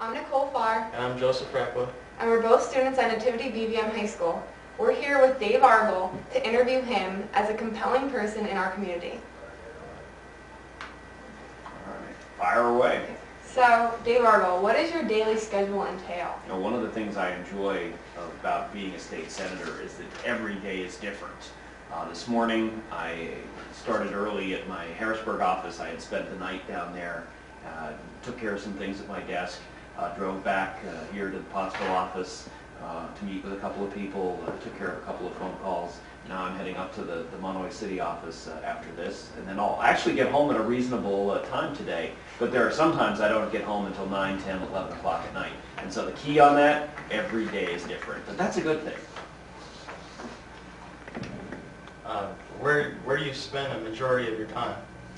I'm Nicole Farr. And I'm Joseph Rappa. And we're both students at Nativity BVM High School. We're here with Dave Argall to interview him as a compelling person in our community. All right, fire away. So, Dave Argall, what does your daily schedule entail? You know, one of the things I enjoy about being a state senator is that every day is different. This morning, I started early at my Harrisburg office. I had spent the night down there, took care of some things at my desk, drove back here to the Pottsville office to meet with a couple of people, took care of a couple of phone calls. Now I'm heading up to the Monterey City office after this, and then I'll actually get home at a reasonable time today, but there are sometimes I don't get home until 9, 10, 11 o'clock at night. And so the key on that, every day is different, but that's a good thing. Where do you spend a majority of your time?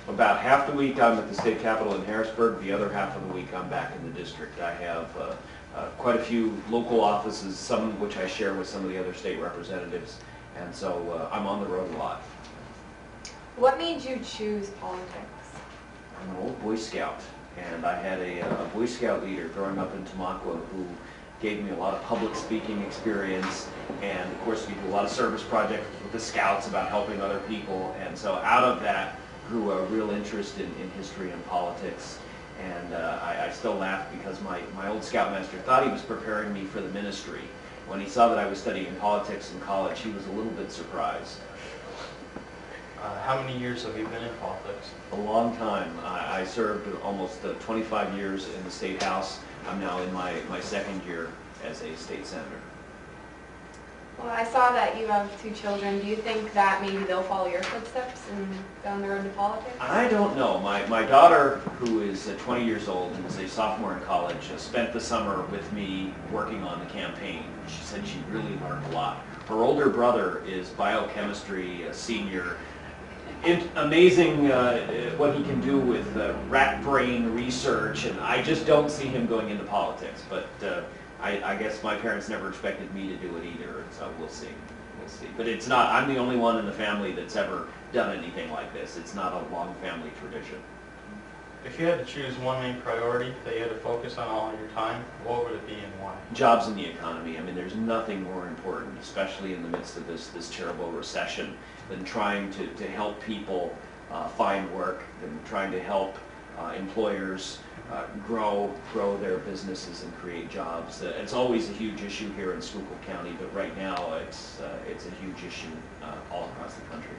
About half the week I'm at the state capitol in Harrisburg. The other half of the week I'm back in the district. I have quite a few local offices, some of which I share with some of the other state representatives, and so I'm on the road a lot. What made you choose politics? I'm an old Boy Scout, and I had a Boy Scout leader growing up in Tamaqua who gave me a lot of public speaking experience, and of course we do a lot of service projects with the Scouts about helping other people, and so out of that grew a real interest in history and politics. And I still laugh because my old Scoutmaster thought he was preparing me for the ministry. When he saw that I was studying politics in college, he was a little bit surprised. How many years have you been in politics? A long time. I served almost 25 years in the State House. I'm now in my second year as a state senator. Well, I saw that you have 2 children. Do you think that maybe they'll follow your footsteps and down the road to politics? I don't know. My daughter, who is 20 years old and is a sophomore in college, spent the summer with me working on the campaign. She said she really learned a lot. Her older brother is biochemistry senior. Amazing what he can do with rat brain research, and I just don't see him going into politics. But I guess my parents never expected me to do it either, and so we'll see. We'll see. But it's not. I'm the only one in the family that's ever done anything like this. It's not a long family tradition. If you had to choose one main priority that you had to focus on all of your time, what would it be and why? Jobs in the economy. I mean, there's nothing more important, especially in the midst of this terrible recession, than trying to help people find work, than trying to help employers grow their businesses and create jobs. It's always a huge issue here in Schuylkill County, but right now it's a huge issue all across the country.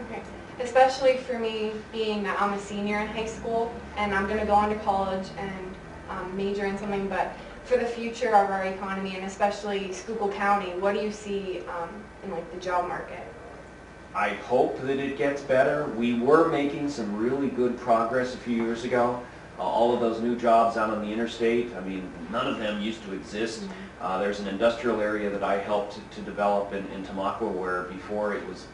Okay. Especially for me, being that I'm a senior in high school and I'm going to go on to college and major in something, but for the future of our economy and especially Schuylkill County, what do you see in like the job market? I hope that it gets better. We were making some really good progress a few years ago. All of those new jobs out on the interstate, I mean, none of them used to exist. There's an industrial area that I helped to develop in Tamaqua where before it was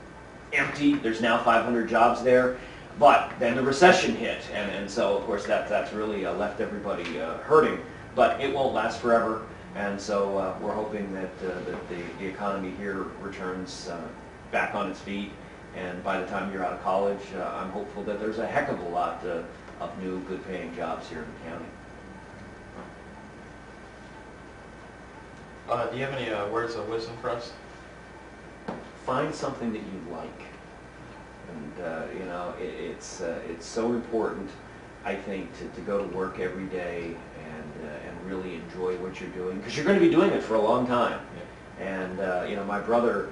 empty. There's now 500 jobs there. But then the recession hit, and so of course that's really left everybody hurting. But it won't last forever, and so we're hoping that the economy here returns back on its feet, and by the time you're out of college, I'm hopeful that there's a heck of a lot of new, good-paying jobs here in the county. Do you have any words of wisdom for us? Find something that you like, and you know, it's so important, I think, to go to work every day and really enjoy what you're doing, because you're going to be doing it for a long time. Yeah. And you know, my brother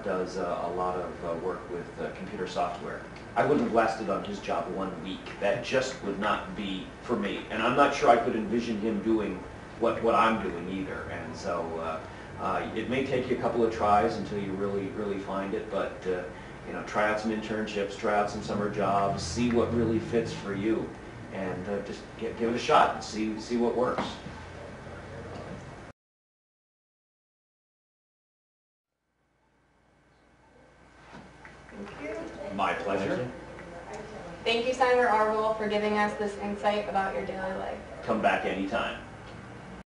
does a lot of work with computer software. I wouldn't have lasted on his job 1 week. That just would not be for me, and I'm not sure I could envision him doing what I'm doing either. And so it may take you a couple of tries until you really find it, but you know, try out some internships, try out some summer jobs, see what really fits for you, and just give it a shot and see what works. Thank you. My pleasure. Thank you, Senator Argall, for giving us this insight about your daily life. Come back anytime.